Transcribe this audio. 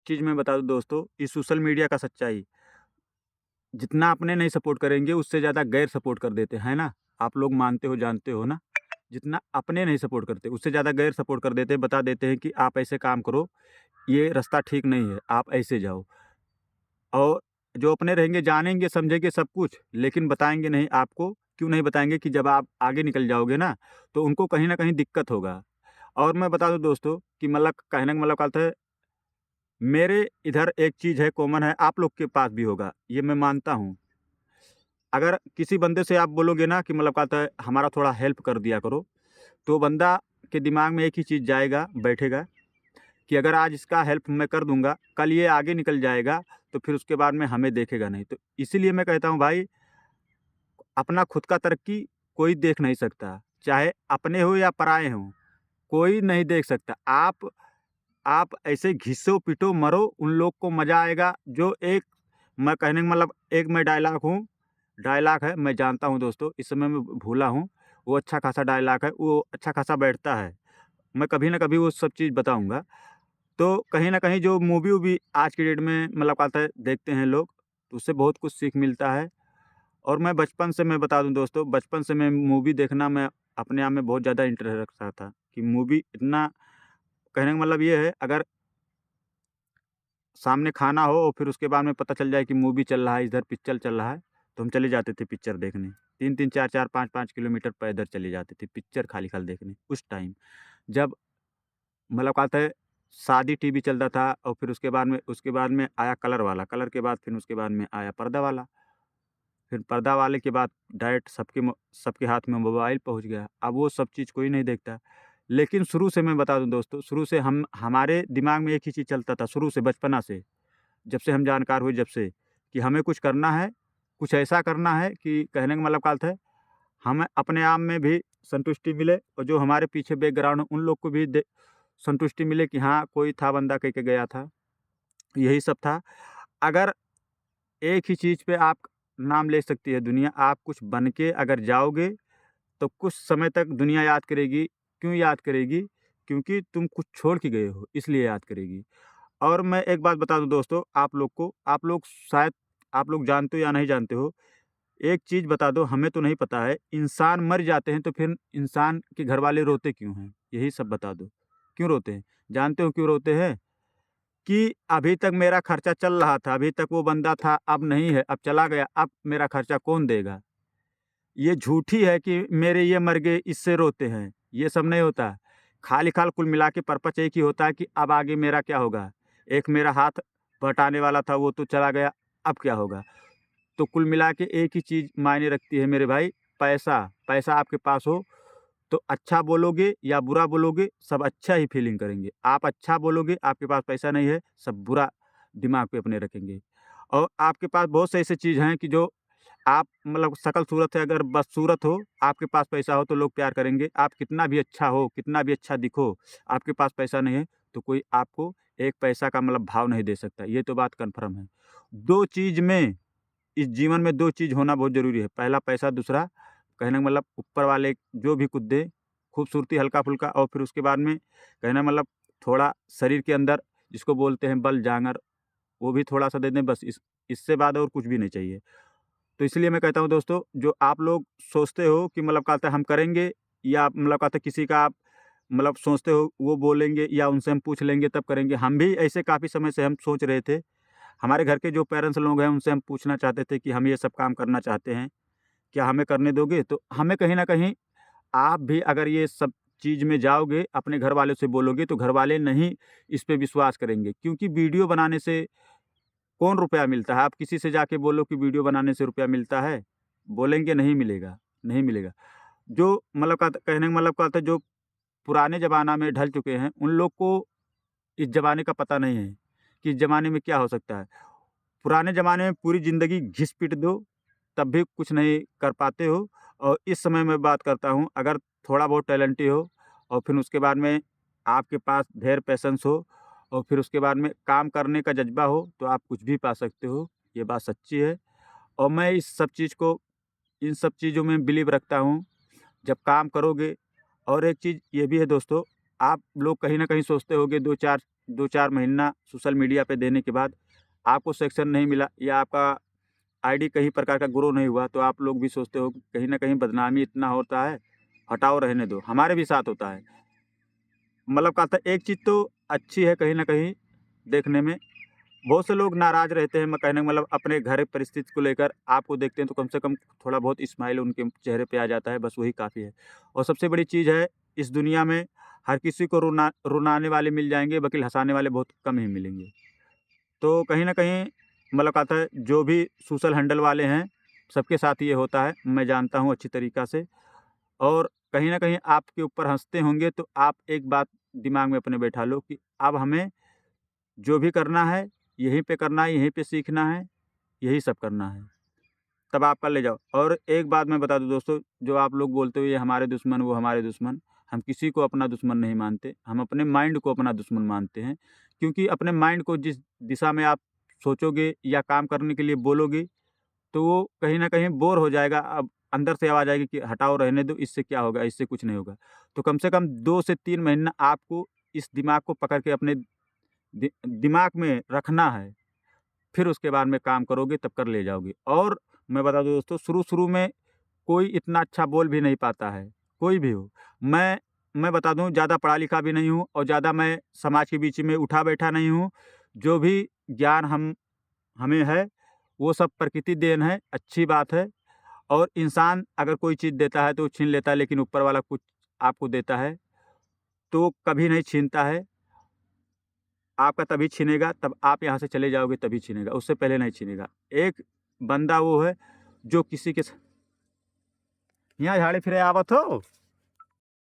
चीज़ मैं बता दूँ दोस्तों, इस सोशल मीडिया का सच्चाई, जितना अपने नहीं सपोर्ट करेंगे उससे ज़्यादा गैर सपोर्ट कर देते हैं ना? आप लोग मानते हो, जानते हो ना? जितना अपने नहीं सपोर्ट करते, उससे ज़्यादा गैर सपोर्ट कर देते हैं, बता देते हैं कि आप ऐसे काम करो, ये रास्ता ठीक नहीं है, आप ऐसे जाओ। और जो अपने रहेंगे, जानेंगे, समझेंगे सब कुछ, लेकिन बताएँगे नहीं आपको। क्यों नहीं बताएँगे कि जब आप आगे निकल जाओगे ना, तो उनको कहीं न कहीं दिक्कत होगा। और मैं बता दूँ दोस्तों कि मतलब कहने का मतलब का अर्थ है, मेरे इधर एक चीज़ है, कॉमन है, आप लोग के पास भी होगा, ये मैं मानता हूँ। अगर किसी बंदे से आप बोलोगे ना कि मतलब कहता है हमारा थोड़ा हेल्प कर दिया करो, तो बंदा के दिमाग में एक ही चीज़ जाएगा, बैठेगा कि अगर आज इसका हेल्प मैं कर दूँगा, कल ये आगे निकल जाएगा, तो फिर उसके बाद में हमें देखेगा नहीं। तो इसीलिए मैं कहता हूँ भाई, अपना खुद का तरक्की कोई देख नहीं सकता, चाहे अपने हो या पराए हों, कोई नहीं देख सकता। आप ऐसे घिसो-पिटो, मरो, उन लोग को मज़ा आएगा। जो एक मैं कहने का मतलब एक मैं डायलॉग है, मैं जानता हूँ दोस्तों, इस समय मैं भूला हूँ, वो अच्छा खासा डायलॉग है, वो अच्छा खासा बैठता है। मैं कभी न कभी वो सब चीज़ बताऊँगा। तो कहीं न कहीं जो मूवी-वूवी आज की डेट में मतलब कहता है देखते हैं लोग, तो उससे बहुत कुछ सीख मिलता है। और मैं बचपन से मैं बता दूँ दोस्तों, बचपन से मैं मूवी देखना मैं अपने आप में बहुत ज़्यादा इंटरेस्ट रखता था कि मूवी इतना कहने का मतलब ये है, अगर सामने खाना हो और फिर उसके बाद में पता चल जाए कि मूवी चल रहा है, इधर पिक्चर चल रहा है, तो हम चले जाते थे पिक्चर देखने। 3-3 4-4 5-5 किलोमीटर पैदल चले जाते थे पिक्चर खाली-खाली देखने उस टाइम। जब मतलब क्या था, शादी टीवी चलता था और फिर उसके बाद में आया कलर वाला, कलर के बाद फिर उसके बाद में आया पर्दा वाला। फिर पर्दा वाले के बाद डायरेक्ट सबके हाथ में मोबाइल पहुँच गया। अब वो सब चीज़ कोई नहीं देखता। लेकिन शुरू से मैं बता दूँ दोस्तों, शुरू से हम हमारे दिमाग में एक ही चीज़ चलता था शुरू से बचपना से। जब से हम जानकार हुए जब से, कि हमें कुछ करना है, कुछ ऐसा करना है कि कहने का मतलब का अर्थ है, हमें अपने आप में भी संतुष्टि मिले और जो हमारे पीछे बैकग्राउंड है उन लोग को भी संतुष्टि मिले कि हाँ, कोई था बंदा कह के गया था। यही सब था। अगर एक ही चीज़ पे आप नाम ले सकती है दुनिया, आप कुछ बन के अगर जाओगे, तो कुछ समय तक दुनिया याद करेगी। क्यों याद करेगी? क्योंकि तुम कुछ छोड़ के गए हो, इसलिए याद करेगी। और मैं एक बात बता दूँ दोस्तों आप लोग को, आप लोग शायद आप लोग जानते हो या नहीं जानते हो, एक चीज़ बता दो, हमें तो नहीं पता है, इंसान मर जाते हैं तो फिर इंसान के घरवाले रोते क्यों हैं? यही सब बता दो, क्यों रोते हैं? जानते हो क्यों रोते हैं? कि अभी तक मेरा खर्चा चल रहा था, अभी तक वो बंदा था, अब नहीं है, अब चला गया, अब मेरा खर्चा कौन देगा? ये झूठी है कि मेरे ये मर गए इससे रोते हैं, ये सब नहीं होता। खाली-खाल कुल मिला के पर्पस एक ही होता है कि अब आगे मेरा क्या होगा? एक मेरा हाथ बटाने वाला था वो तो चला गया, अब क्या होगा? तो कुल मिला के एक ही चीज़ मायने रखती है मेरे भाई, पैसा। पैसा आपके पास हो तो अच्छा बोलोगे या बुरा बोलोगे, सब अच्छा ही फीलिंग करेंगे। आप अच्छा बोलोगे, आपके पास पैसा नहीं है, सब बुरा दिमाग पे अपने रखेंगे। और आपके पास बहुत से ऐसी चीज़ हैं कि जो आप मतलब शकल सूरत से अगर बदसूरत हो, आपके पास पैसा हो तो लोग प्यार करेंगे। आप कितना भी अच्छा हो, कितना भी अच्छा दिखो, आपके पास पैसा नहीं है, तो कोई आपको एक पैसा का मतलब भाव नहीं दे सकता। ये तो बात कन्फर्म है। 2 चीज़ में इस जीवन में 2 चीज़ होना बहुत ज़रूरी है। पहला पैसा, दूसरा कहने का मतलब ऊपर वाले जो भी कुछ दे, खूबसूरती हल्का-फुल्का और फिर उसके बाद में कहने का मतलब थोड़ा शरीर के अंदर जिसको बोलते हैं बल, जाँगर, वो भी थोड़ा-सा दे दें बस इससे बाद और कुछ भी नहीं चाहिए। तो इसलिए मैं कहता हूँ दोस्तों, जो आप लोग सोचते हो कि मतलब कहते हैं हम करेंगे या मतलब कहते हैं किसी का आप मतलब सोचते हो वो बोलेंगे या उनसे हम पूछ लेंगे तब करेंगे। हम भी ऐसे काफ़ी समय से हम सोच रहे थे। हमारे घर के जो पेरेंट्स लोग हैं उनसे हम पूछना चाहते थे कि हम ये सब काम करना चाहते हैं, क्या हमें करने दोगे? तो हमें कहीं न कहीं आप भी अगर ये सब चीज़ में जाओगे, अपने घरवालों से बोलोगे तो घरवाले नहीं इस पे विश्वास करेंगे। क्योंकि वीडियो बनाने से कौन रुपया मिलता है? आप किसी से जाके बोलो कि वीडियो बनाने से रुपया मिलता है? बोलेंगे नहीं मिलेगा, नहीं मिलेगा। जो मतलब का कहने का मतलब का अर्थ है जो पुराने ज़माना में ढल चुके हैं, उन लोग को इस ज़माने का पता नहीं है, कि इस ज़माने में क्या हो सकता है। पुराने ज़माने में पूरी ज़िंदगी घिस-पिट दो, तब भी कुछ नहीं कर पाते हो और इस समय मैं बात करता हूँ, अगर थोड़ा बहुत टैलेंटी हो और फिर उसके बाद में आपके पास ढेर पेशेंस हो और फिर उसके बाद में काम करने का जज़्बा हो, तो आप कुछ भी पा सकते हो। ये बात सच्ची है और मैं इस सब चीज़ को इन सब चीज़ों में बिलीव रखता हूँ। जब काम करोगे और एक चीज़ ये भी है दोस्तों, आप लोग कहीं न कहीं सोचते होंगे 2-4 2-4 महीना सोशल मीडिया पे देने के बाद आपको सक्सेस नहीं मिला या आपका आईडी कहीं प्रकार का ग्रो नहीं हुआ, तो आप लोग भी सोचते हो कि कहीं न कहीं बदनामी इतना होता है, हटाओ रहने दो। हमारे भी साथ होता है। मतलब कहता है एक चीज़ तो अच्छी है कहीं न कहीं देखने में, बहुत से लोग नाराज़ रहते हैं। मैं कहने का मतलब अपने घर की परिस्थिति को लेकर आपको देखते हैं तो कम से कम थोड़ा बहुत स्माइल उनके चेहरे पे आ जाता है, बस वही काफ़ी है। और सबसे बड़ी चीज़ है इस दुनिया में हर किसी को रुलाने वाले मिल जाएँगे, वकील हँसाने वाले बहुत कम ही मिलेंगे। तो कहीं न कहीं मतलब कहता है जो भी सोशल हैंडल वाले हैं, सबके साथ ये होता है, मैं जानता हूँ अच्छी तरीक़ा से। और कहीं न कहीं आपके ऊपर हँसते होंगे तो आप एक बात दिमाग में अपने बैठा लो कि अब हमें जो भी करना है, यहीं पे करना है, यहीं पे सीखना है, यही सब करना है। तब आप कर ले जाओ। और एक बात मैं बता दूँ दोस्तों, जो आप लोग बोलते हो ये हमारे दुश्मन, वो हमारे दुश्मन, हम किसी को अपना दुश्मन नहीं मानते। हम अपने माइंड को अपना दुश्मन मानते हैं। क्योंकि अपने माइंड को जिस दिशा में आप सोचोगे या काम करने के लिए बोलोगे, तो वो कहीं न कहीं बोर हो जाएगा। अब अंदर से आवाज़ आएगी कि हटाओ रहने दो, इससे क्या होगा, इससे कुछ नहीं होगा। तो कम से कम 2 से 3 महीना आपको इस दिमाग को पकड़ के अपने दिमाग में रखना है। फिर उसके बाद में काम करोगे तब कर ले जाओगे। और मैं बता दूँ दोस्तों, शुरू-शुरू में कोई इतना अच्छा बोल भी नहीं पाता है, कोई भी हो। मैं बता दूँ ज़्यादा पढ़ा-लिखा भी नहीं हूँ और ज़्यादा मैं समाज के बीच में उठा-बैठा नहीं हूँ। जो भी ज्ञान हमें है, वो सब प्रकृति देन है, अच्छी बात है। और इंसान अगर कोई चीज़ देता है तो वो छीन लेता है, लेकिन ऊपर वाला कुछ आपको देता है, तो वो कभी नहीं छीनता है। आपका तभी छीनेगा तब आप यहाँ से चले जाओगे तभी छीनेगा, उससे पहले नहीं छीनेगा। एक बंदा वो है जो किसी के यहाँ झाड़े फिरे आवत हो।